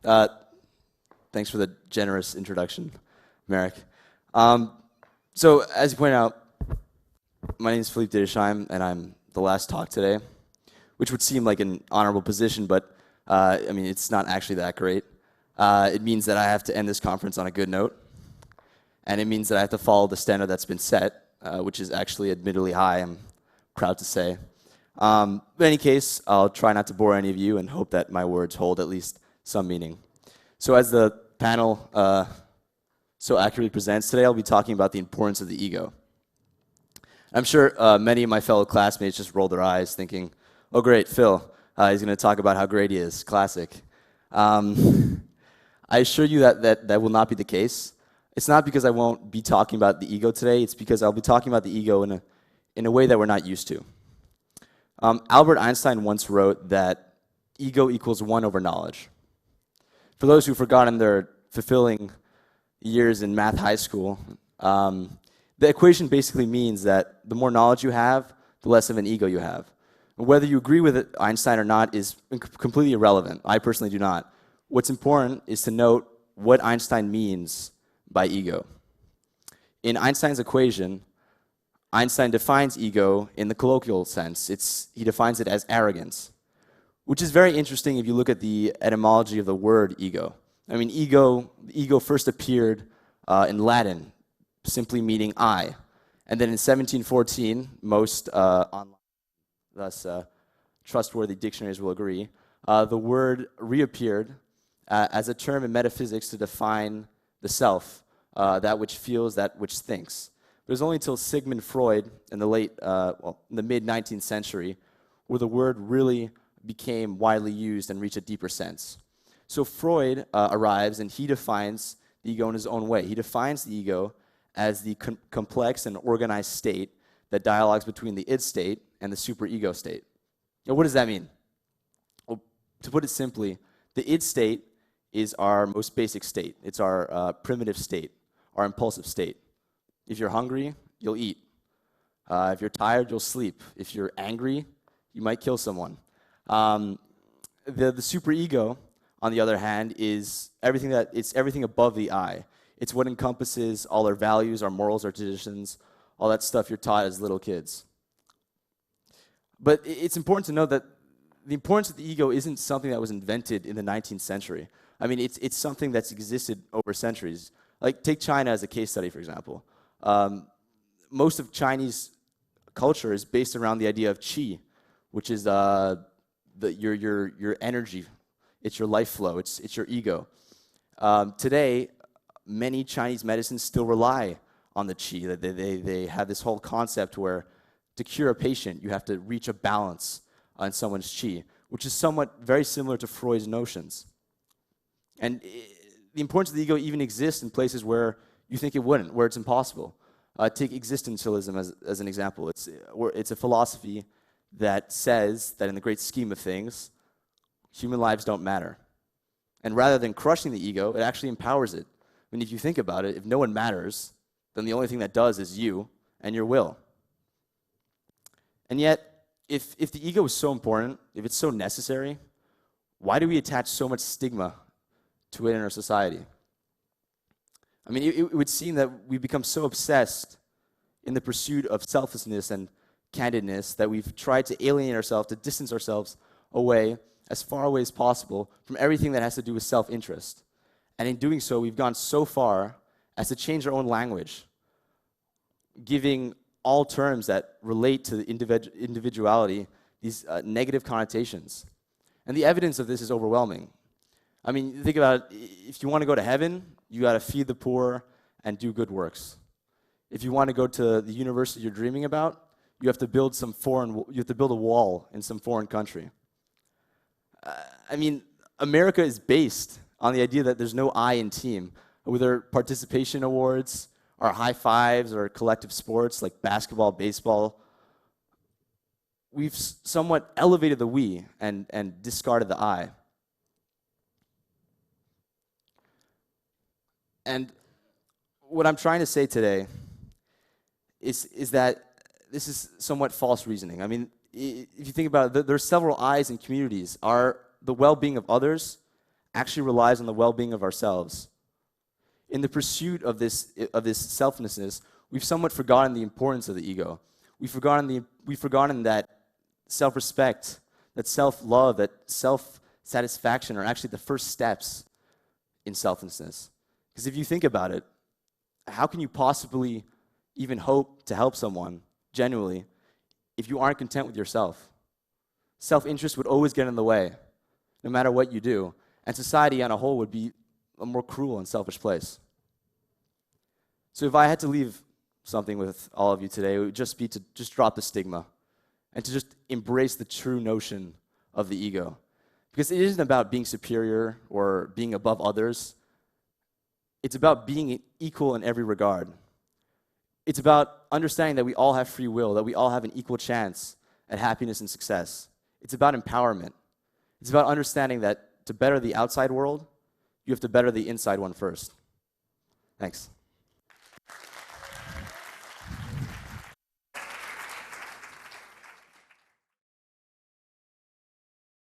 Uh, Thanks for the generous introduction, Merrick. So, as you pointed out, my name is Philippe Didisheim, and I'm the last talk today, which would seem like an honorable position, but I mean, it's not actually that great. It means that I have to end this conference on a good note, and it means that I have to follow the standard that's been set, which is actually admittedly high, I'm proud to say. But in any case, I'll try not to bore any of you and hope that my words hold at least some meaning. So as the panel so accurately presents today, I'll be talking about the importance of the ego. I'm sure many of my fellow classmates just rolled their eyes thinking, oh great, Phil, he's going to talk about how great he is, classic. I assure you that will not be the case. It's not because I won't be talking about the ego today, it's because I'll be talking about the ego in a way that we're not used to. Albert Einstein once wrote that ego equals 1 over knowledge. For those who've forgotten their fulfilling years in math high school, the equation basically means that the more knowledge you have, the less of an ego you have. Whether you agree with it, Einstein or not is completely irrelevant. I personally do not. What's important is to note what Einstein means by ego. In Einstein's equation, Einstein defines ego in the colloquial sense. He defines it as arrogance, which is very interesting if you look at the etymology of the word ego. I mean, ego first appeared in Latin, simply meaning I. And then in 1714, most online, thus trustworthy dictionaries will agree, the word reappeared as a term in metaphysics to define the self, that which feels, that which thinks. It was only until Sigmund Freud in the mid-19th century where the word really became widely used and reached a deeper sense. So Freud arrives and he defines the ego in his own way. He defines the ego as the complex and organized state that dialogues between the id state and the superego state. Now, what does that mean? Well, to put it simply, the id state is our most basic state. It's our primitive state, our impulsive state. If you're hungry, you'll eat. If you're tired, you'll sleep. If you're angry, you might kill someone. The superego, on the other hand, is everything above the I. It's what encompasses all our values, our morals, our traditions, all that stuff you're taught as little kids. But it's important to note that the importance of the ego isn't something that was invented in the 19th century. I mean, it's something that's existed over centuries. Like, take China as a case study, for example. Most of Chinese culture is based around the idea of qi, which is your energy. It's your life flow. It's your ego. Today, many Chinese medicines still rely on the qi. They have this whole concept where to cure a patient, you have to reach a balance on someone's qi, which is somewhat very similar to Freud's notions. And the importance of the ego even exists in places where you think it wouldn't, where it's impossible. Take existentialism as an example. It's a philosophy that says that in the great scheme of things, human lives don't matter. And rather than crushing the ego, it actually empowers it. I mean, if you think about it, if no one matters, then the only thing that does is you and your will. And yet, if the ego is so important, if it's so necessary, why do we attach so much stigma to it in our society? I mean, it would seem that we become so obsessed in the pursuit of selflessness and candidness that we've tried to alienate ourselves, to distance ourselves away, as far away as possible, from everything that has to do with self-interest. And in doing so, we've gone so far as to change our own language, giving all terms that relate to individuality these negative connotations. And the evidence of this is overwhelming. I mean, think about it. If you want to go to heaven, you got to feed the poor and do good works. If you want to go to the university you're dreaming about, you have to build a wall in some foreign country. I mean, America is based on the idea that there's no I in team. With our participation awards, our high fives, or collective sports like basketball, baseball, we've somewhat elevated the we and discarded the I. And what I'm trying to say today is that this is somewhat false reasoning. I mean, if you think about it, there are several I's in communities. The well-being of others actually relies on the well-being of ourselves. In the pursuit of this selflessness, we've somewhat forgotten the importance of the ego. We've forgotten that self-respect, that self-love, that self-satisfaction are actually the first steps in selflessness. Because if you think about it, how can you possibly even hope to help someone genuinely if you aren't content with yourself? Self-interest would always get in the way, no matter what you do, and society on a whole would be a more cruel and selfish place. So if I had to leave something with all of you today, it would just be to just drop the stigma and to just embrace the true notion of the ego. Because it isn't about being superior or being above others. It's about being equal in every regard. It's about understanding that we all have free will, that we all have an equal chance at happiness and success. It's about empowerment. It's about understanding that to better the outside world, you have to better the inside one first. Thanks.